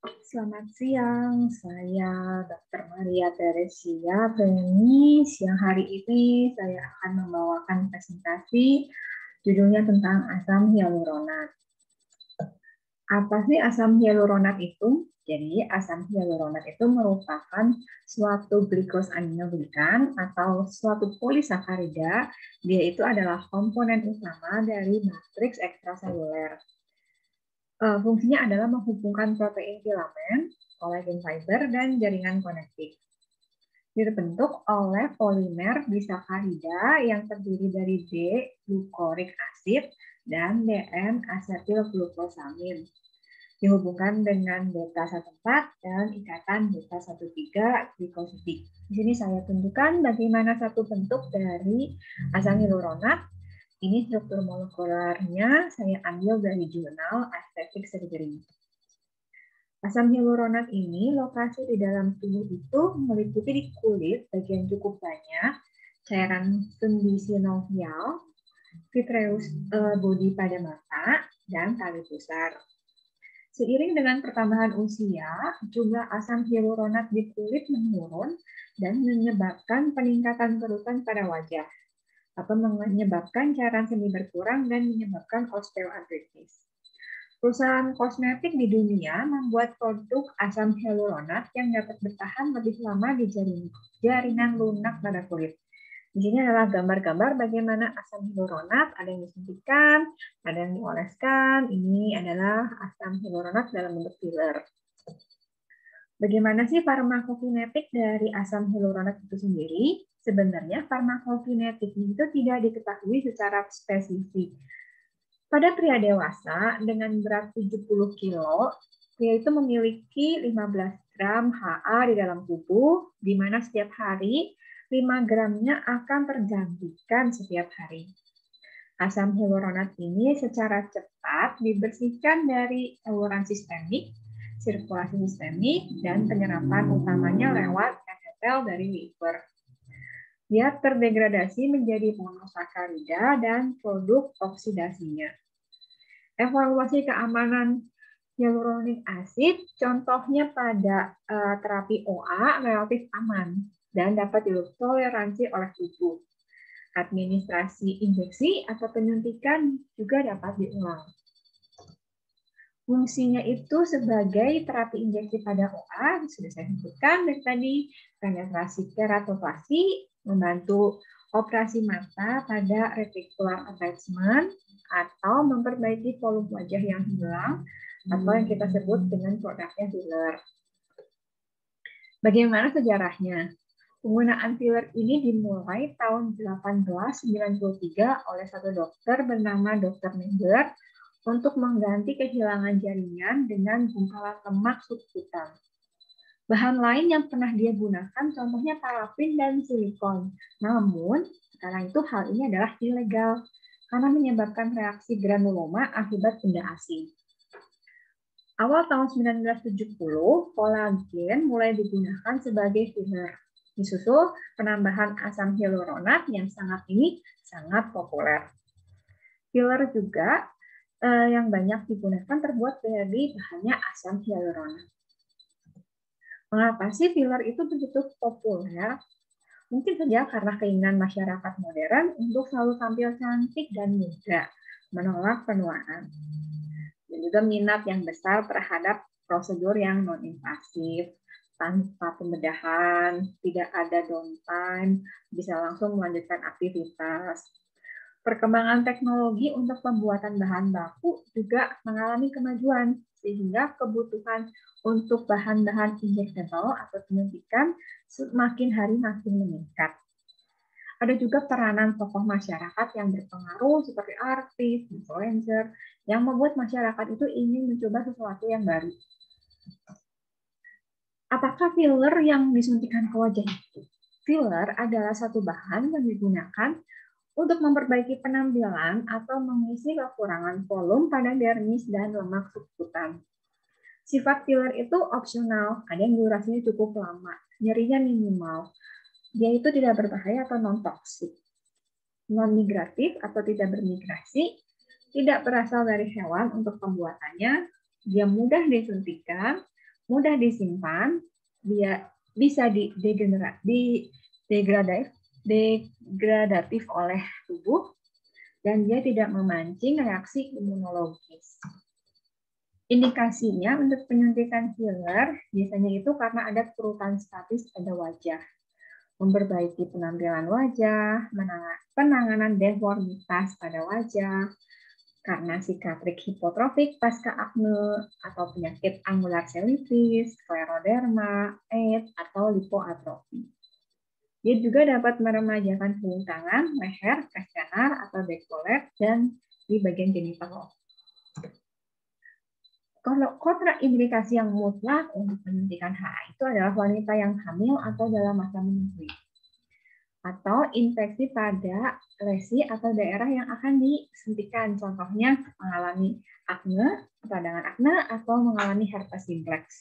Selamat siang, saya Dr. Maria Teresia Beni. Siang hari ini saya akan membawakan presentasi judulnya tentang asam hyaluronat. Apa sih asam hyaluronat itu? Jadi asam hyaluronat itu merupakan suatu glikosaminoglikan atau suatu polisakarida. Dia itu adalah komponen utama dari matriks ekstraseluler. Fungsinya adalah menghubungkan protein filamen, kolagen fiber, dan jaringan konektif. Dibentuk oleh polimer disakarida yang terdiri dari D-glukorik asid dan DN-asetilglukosamin. Dihubungkan dengan beta-1,4 dan ikatan beta-1,3 glikosidik. Di sini saya tunjukkan bagaimana satu bentuk dari asam hyaluronat. Ini struktur molekulernya saya ambil dari jurnal Aesthetic Surgery. Asam hyaluronat ini lokasi di dalam tubuh itu meliputi di kulit bagian cukup banyak, cairan sendi sinovial, vitreous body pada mata, dan tali pusar. Seiring dengan pertambahan usia, jumlah asam hyaluronat di kulit menurun dan menyebabkan peningkatan kerutan pada wajah, atau menyebabkan cairan sendi berkurang dan menyebabkan osteoartritis. Perusahaan kosmetik di dunia membuat produk asam hyaluronat yang dapat bertahan lebih lama di jaringan lunak pada kulit. Di sini adalah gambar-gambar bagaimana asam hyaluronat, ada yang disuntikan, ada yang dioleskan. Ini adalah asam hyaluronat dalam bentuk filler. Bagaimana sih farmakokinetik dari asam hyaluronat itu sendiri? Sebenarnya farmakokinetik itu tidak diketahui secara spesifik. Pada pria dewasa dengan berat 70 kilo, pria itu memiliki 15 gram HA di dalam tubuh, di mana setiap hari 5 gramnya akan tergantikan setiap hari. Asam hyaluronat ini secara cepat dibersihkan dari saluran sistemik, sirkulasi sistemik, dan penyerapan utamanya lewat endotel dari liver. Dia terdegradasi menjadi monosakarida dan produk oksidasinya. Evaluasi keamanan hyaluronik asid, contohnya pada terapi OA relatif aman dan dapat ditoleransi oleh tubuh. Administrasi injeksi atau penyuntikan juga dapat diulang. Fungsinya itu sebagai terapi injeksi pada OA, sudah saya sebutkan dari tadi, penetrasi keratoplasti, membantu operasi mata pada reticular attachment, atau memperbaiki volume wajah yang hilang, atau yang kita sebut dengan produknya filler. Bagaimana sejarahnya? Penggunaan filler ini dimulai tahun 1893 oleh satu dokter bernama Dr. Mengler untuk mengganti kehilangan jaringan dengan gumpalan lemak subkutan. Bahan lain yang pernah dia gunakan contohnya parafin dan silikon. Namun, sekarang itu hal ini adalah ilegal karena menyebabkan reaksi granuloma akibat benda asing. Awal tahun 1970, kolagen mulai digunakan sebagai filler. Disusul penambahan asam hyaluronat yang sangat populer. Filler juga yang banyak digunakan terbuat dari bahannya asam hyaluronat. Mengapa sih filler itu begitu populer? Mungkin saja karena keinginan masyarakat modern untuk selalu tampil cantik dan muda, menolak penuaan. Dan juga minat yang besar terhadap prosedur yang non-invasif, tanpa pembedahan, tidak ada downtime, bisa langsung melanjutkan aktivitas. Perkembangan teknologi untuk pembuatan bahan baku juga mengalami kemajuan, sehingga kebutuhan untuk bahan-bahan injectable atau penyuntikan semakin hari makin meningkat. Ada juga peranan tokoh masyarakat yang berpengaruh seperti artis, influencer, yang membuat masyarakat itu ingin mencoba sesuatu yang baru. Apakah filler yang disuntikan ke wajah itu? Filler adalah satu bahan yang digunakan untuk memperbaiki penampilan atau mengisi kekurangan volume pada dermis dan lemak subkutan. Sifat filler itu opsional, ada yang durasinya cukup lama, nyerinya minimal. Dia itu tidak berbahaya atau non-toksik. Non-migratif atau tidak bermigrasi, tidak berasal dari hewan untuk pembuatannya, dia mudah disuntikan, mudah disimpan, dia bisa degradatif oleh tubuh, dan dia tidak memancing reaksi imunologis. Indikasinya untuk penyuntikan filler biasanya itu karena ada kerutan statis pada wajah, memperbaiki penampilan wajah, penanganan deformitas pada wajah, karena sikatrik hipotrofik pasca akne atau penyakit angular selitis, skleroderma, AIDS, atau lipoatrofi. Dia juga dapat meremajakan punggung tangan, leher, questionnaire, atau dekollet, dan di bagian genital. Kalau kontraindikasi yang mutlak untuk penyuntikan HA itu adalah wanita yang hamil atau dalam masa menyusui, atau infeksi pada lesi atau daerah yang akan disuntikan, contohnya mengalami akne, peradangan akne, atau mengalami herpes simplex.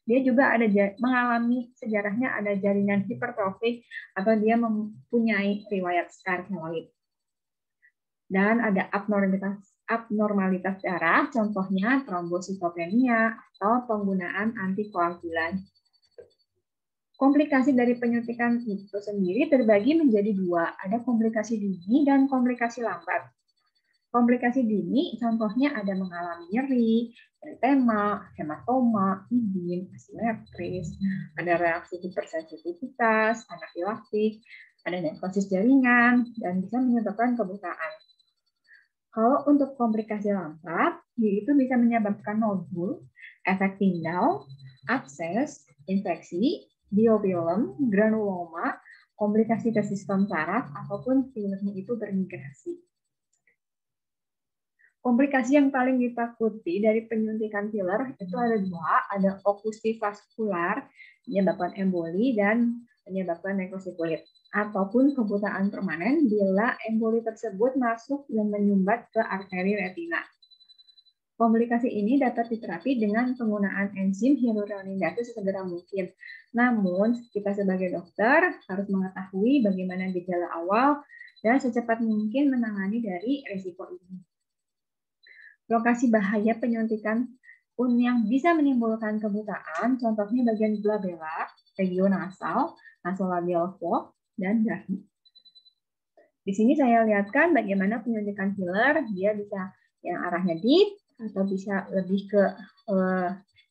Dia juga mengalami sejarahnya ada jaringan hipertrofik atau dia mempunyai riwayat scar keloid. Dan ada abnormalitas darah, contohnya trombositopenia atau penggunaan antikoagulan. Komplikasi dari penyuntikan itu sendiri terbagi menjadi dua, ada komplikasi dini dan komplikasi lambat. Komplikasi dini contohnya ada mengalami nyeri, eritema, hematoma, edem, asimetris, ada reaksi hipersensitivitas, anafilaktik, ada nekrosis jaringan, dan bisa menyebabkan kebutaan. Kalau untuk komplikasi lambat, itu bisa menyebabkan nodul, efek pindal, abses, infeksi, biofilm, granuloma, komplikasi ke sistem saraf, ataupun fillernya itu bermigrasi. Komplikasi yang paling ditakuti dari penyuntikan filler itu ada dua, ada okusi vaskular, menyebabkan emboli, dan menyebabkan nekrosis kulit, ataupun kebutaan permanen bila emboli tersebut masuk dan menyumbat ke arteri retina. Komplikasi ini dapat diterapi dengan penggunaan enzim hyaluronidase sesegera mungkin. Namun, kita sebagai dokter harus mengetahui bagaimana gejala awal dan secepat mungkin menangani dari risiko ini. Lokasi bahaya penyuntikan yang bisa menimbulkan kebutaan, contohnya bagian glabella, region nasal, nasolabial valve, dan dahi. Di sini saya lihatkan bagaimana penyuntikan filler, dia bisa yang arahnya deep, atau bisa lebih ke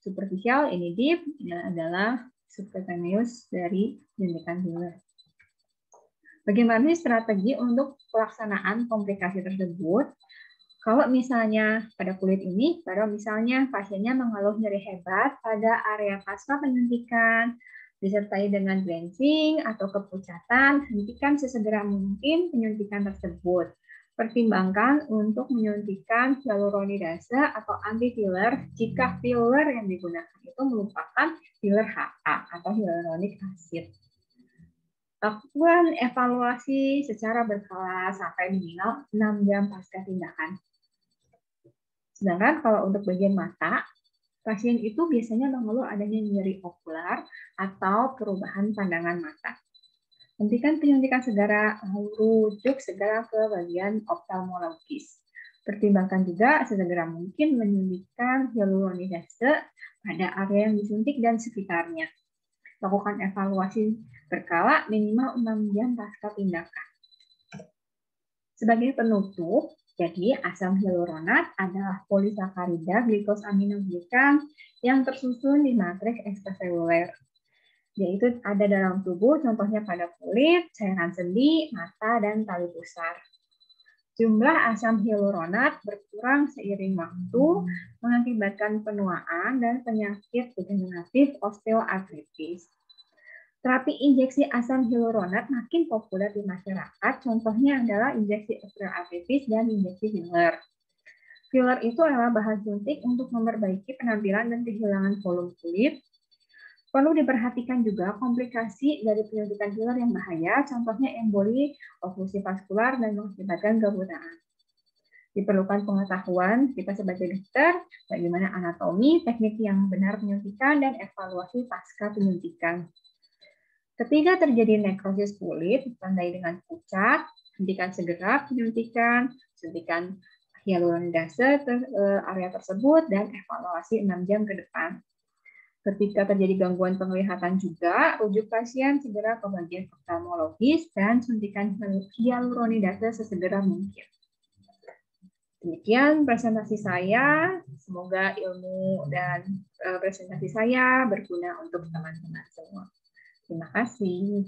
superficial, ini deep, ini adalah subcutaneous dari penyuntikan filler. Bagaimana strategi untuk pelaksanaan komplikasi tersebut? Kalau misalnya pada kulit ini, kalau misalnya pasiennya mengeluh nyeri hebat pada area pasca penyuntikan, disertai dengan cleansing atau kepucatan, hentikan sesegera mungkin penyuntikan tersebut. Pertimbangkan untuk menyuntikkan hyaluronidase atau anti-filler jika filler yang digunakan itu merupakan filler HA atau hyaluronic acid. Lakukan evaluasi secara berkala sampai minimal 6 jam pasca tindakan. Sedangkan kalau untuk bagian mata, pasien itu biasanya mengeluh adanya nyeri okular atau perubahan pandangan mata. Hentikan penyuntikan segera, rujuk segera ke bagian oftalmologis. Pertimbangkan juga sesegera mungkin menyuntikkan hyaluronidase pada area yang disuntik dan sekitarnya. Lakukan evaluasi berkala minimal 6 jam pasca tindakan. Sebagai penutup, jadi asam hyaluronat adalah polisakarida glikosaminoglikan yang tersusun di matriks ekstraseluler. Yaitu ada dalam tubuh, contohnya pada kulit, cairan sendi, mata, dan tali pusar. Jumlah asam hyaluronat berkurang seiring waktu, mengakibatkan penuaan dan penyakit degeneratif osteoartritis. Terapi injeksi asam hyaluronat makin populer di masyarakat, contohnya adalah injeksi osteoartritis dan injeksi filler. Filler itu adalah bahan suntik untuk memperbaiki penampilan dan kehilangan volume kulit. Perlu diperhatikan juga komplikasi dari penyuntikan filler yang bahaya, contohnya emboli, oklusi vaskular, dan mengakibatkan kebutaan. Diperlukan pengetahuan kita sebagai dokter, bagaimana anatomi, teknik yang benar penyuntikan, dan evaluasi pasca penyuntikan. Ketika terjadi nekrosis kulit, ditandai dengan pucat, hentikan segera penyuntikan, suntikan hyaluronidase area tersebut, dan evaluasi 6 jam ke depan. Ketika terjadi gangguan penglihatan juga, rujuk pasien segera ke bagian oftalmologis dan suntikan hyaluronidase sesegera mungkin. Demikian presentasi saya. Semoga ilmu dan presentasi saya berguna untuk teman-teman semua. Terima kasih.